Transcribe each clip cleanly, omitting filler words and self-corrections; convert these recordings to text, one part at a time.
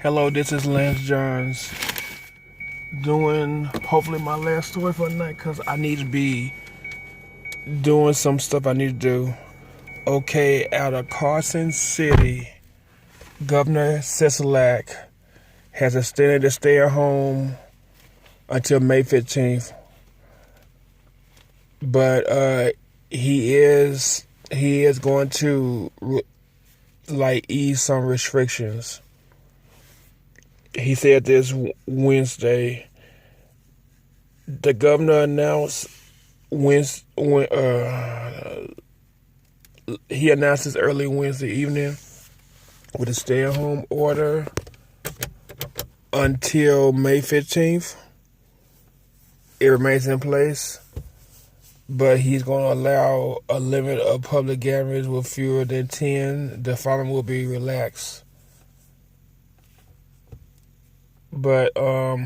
Hello, this is Lance Johns doing hopefully my last story for the night because I need to be doing some stuff I need to do. Okay, out of Carson City, Governor Sisolak has extended the stay at home until May 15th, but he is going to ease some restrictions. He said this Wednesday. The governor announced he announced this early Wednesday evening with a stay-at-home order until May 15th. It remains in place, but he's going to allow a limit of public gatherings with fewer than 10. The following will be relaxed. But all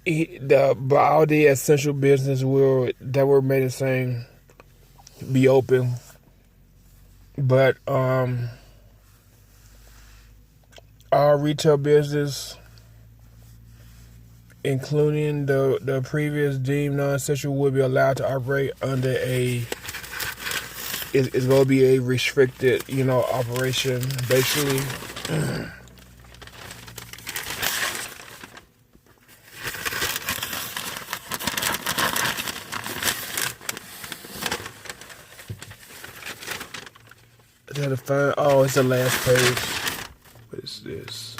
the essential business that were made the same be open. But our retail business, including the previous deemed non-essential, will be allowed to operate under it's going to be a restricted, operation, basically. Oh, it's the last page. What is this?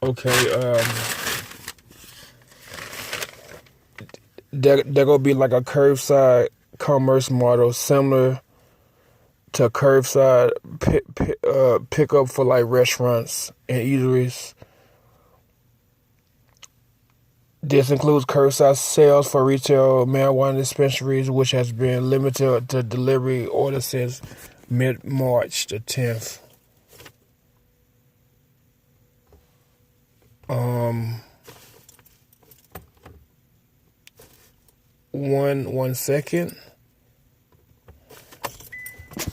Okay, they're gonna be like a curbside commerce model similar to curbside pickup for like restaurants and eateries. This includes curbside sales for retail marijuana dispensaries, which has been limited to delivery orders since mid-March the 10th. One second.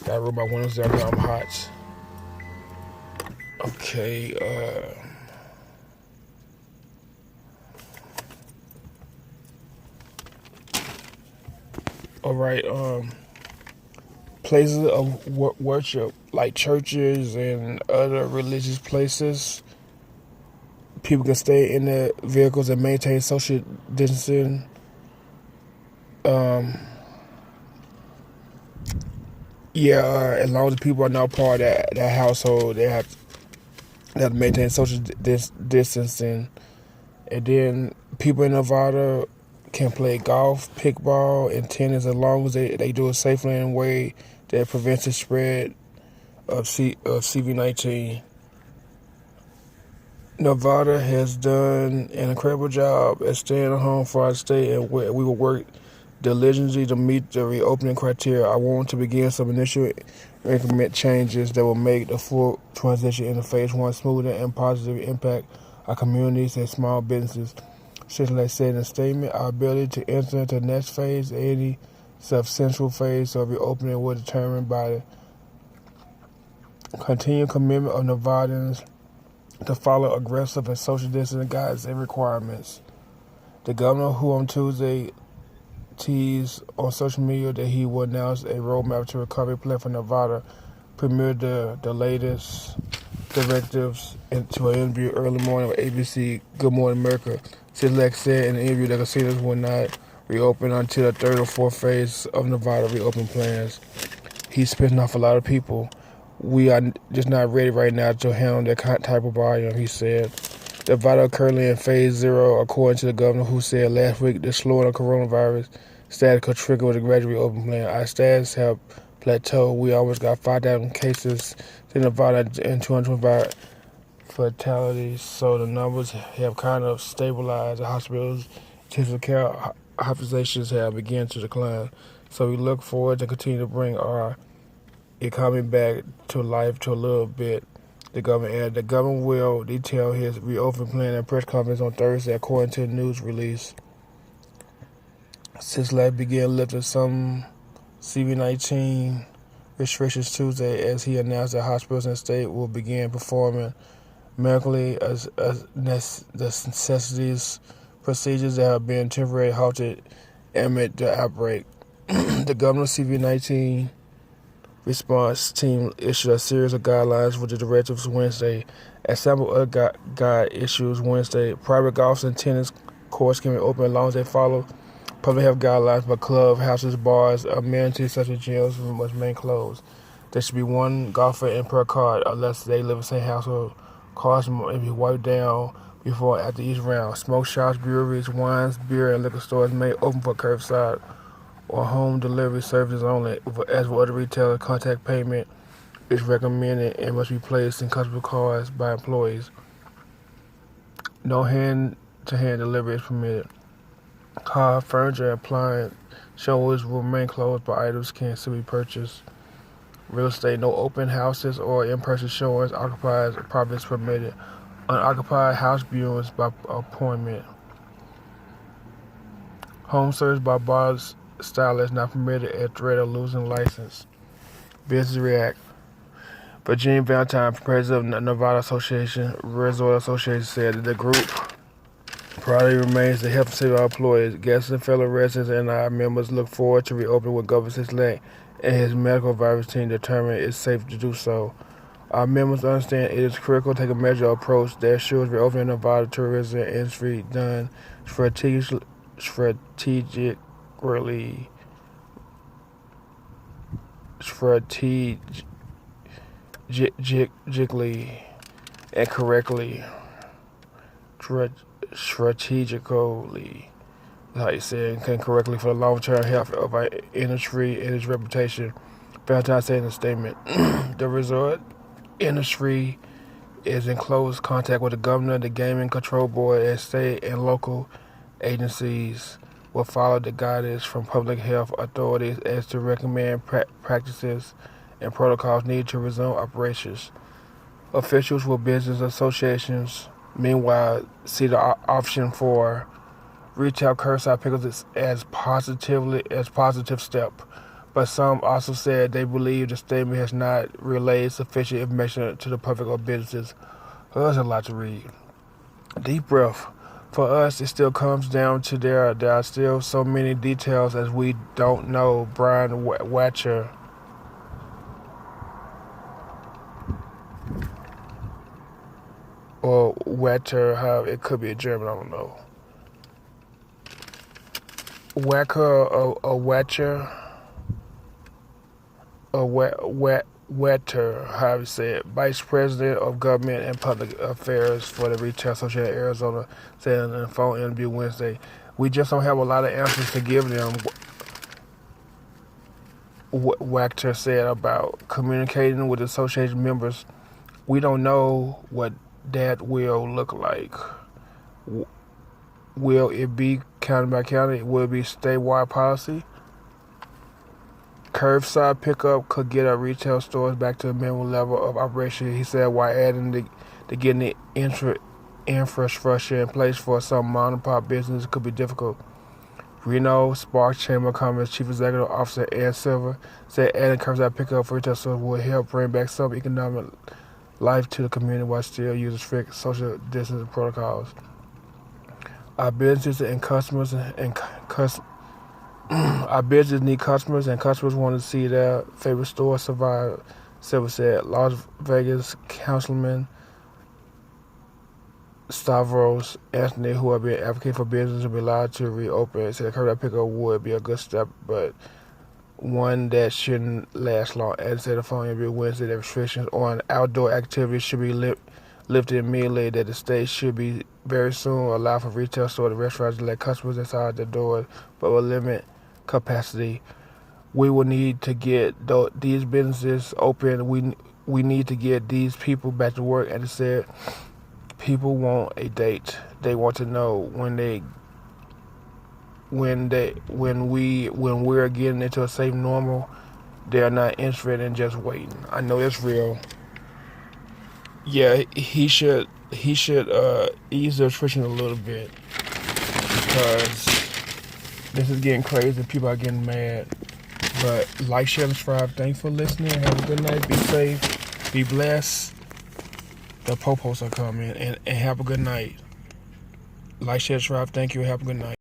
Gotta roll my windows down because I'm hot. Okay, all right, places of worship like churches and other religious places, people can stay in their vehicles and maintain social distancing. As long as the people are not part of that household, they have to maintain social distancing. And then people in Nevada can play golf, pickball, and tennis as long as they do it safely in a way that prevents the spread of CV-19. Nevada has done an incredible job at staying at home for our state, and we will work diligently to meet the reopening criteria. I want to begin some initial increment changes that will make the full transition into phase one smoother and positively impact our communities and small businesses. Sisolak said in a statement, our ability to enter into the next phase, any substantial phase of reopening, will be determined by the continued commitment of Nevadans to follow aggressive and social distancing guidelines and requirements. The governor, who on Tuesday teased on social media that he will announce a roadmap to recovery plan for Nevada, premiered the latest directives into an interview early morning with ABC Good Morning America. Sisolak said in the interview that casinos will not reopen until the third or fourth phase of Nevada reopening plans. He's pissing off a lot of people. We are just not ready right now to handle that type of volume, he said. Nevada currently in phase 0, according to the governor, who said last week the slowing of coronavirus status could trigger with a gradual reopening plan. Our status have plateaued. We almost got 5,000 cases in Nevada and 225 fatalities, so the numbers have kind of stabilized. The hospitals, intensive care hospitalizations have begun to decline. So we look forward to continue to bring our economy back to life to a little bit. The government added. The government will detail his reopening plan at a press conference on Thursday, according to the news release. Sisolak began lifting some CV-19 restrictions Tuesday as he announced that hospitals in the state will begin performing medically as necessities procedures that have been temporarily halted amid the outbreak. The governor's CV-19 response team issued a series of guidelines with the directives Wednesday. A sample of guide issues Wednesday. Private golf and tennis courts can be open as long as they follow public health guidelines, but club, houses, bars, amenities such as gyms must remain closed. There should be one golfer in per card unless they live in the same household. Cards may be wiped down before and after each round. Smoke shops, breweries, wines, beer, and liquor stores may open for curbside or home delivery services only. As for other retailers, contact payment is recommended and must be placed in customer cards by employees. No hand-to-hand delivery is permitted. Car, furniture, and appliance showrooms will remain closed, but items can still be purchased. Real estate, no open houses or in-person showings. Occupied properties permitted. Unoccupied house viewings by appointment. Home search by bar stylists not permitted at threat of losing license. Business react. Virginia Valentine, president of Nevada Association, Resort Association, said that the group priority remains the health and safety of our employees. Guests and fellow residents and our members look forward to reopening when Governor Sisolak and his medical advisory team determine it's safe to do so. Our members understand it is critical to take a measured approach that ensures reopening of Nevada tourism industry done strategically and correctly. Strategically, how you say it, correctly for the long-term health of our industry and its reputation. Valentine said in a statement, the resort industry is in close contact with the governor, the Gaming Control Board, and state and local agencies will follow the guidance from public health authorities as to recommend practices and protocols needed to resume operations. Officials with business associations, meanwhile, see the option for retail curbside pickups as positive step. But some also said they believe the statement has not relayed sufficient information to the public or businesses. Well, there's a lot to read. Deep breath. For us, it still comes down to there are still so many details as we don't know. Brian Watcher, or Wetter, how it could be a German, I don't know. Wacker or Watcher or Wetter, how you say it, Vice President of Government and Public Affairs for the Retail Association of Arizona, said in a phone interview Wednesday. We just don't have a lot of answers to give them, Wachter said about communicating with association members. We don't know what that will look like. Will it be county by county? Will it be statewide policy? Curbside pickup could get our retail stores back to a minimum level of operation, he said, while adding to getting the infrastructure in place for some mom-and-pop business could be difficult. Reno Sparks Chamber of Commerce Chief Executive Officer Ed Silver said adding curbside pickup for retail stores would help bring back some economic life to the community while still using strict social distancing protocols. Our businesses and customers our business need customers, and customers want to see their favorite store survive, Silver said. Las Vegas Councilman Stavros Anthony, who have been advocating for business to be allowed to reopen, said curbside pickup would be a good step, but one that shouldn't last long. And said the following every Wednesday that restrictions on outdoor activities should be lifted immediately, that the state should be very soon allow for retail stores and restaurants to let customers inside their doors, but will limit capacity. We will need to get these businesses open. We need to get these people back to work. And it said people want a date. They want to know when we're getting into a safe normal. They're not interested in just waiting. I know it's real. Yeah, he should ease the restriction a little bit, because this is getting crazy. People are getting mad. But like, share, and subscribe. Thanks for listening. Have a good night. Be safe. Be blessed. The popos are coming. And have a good night. Like, share, subscribe. Thank you. Have a good night.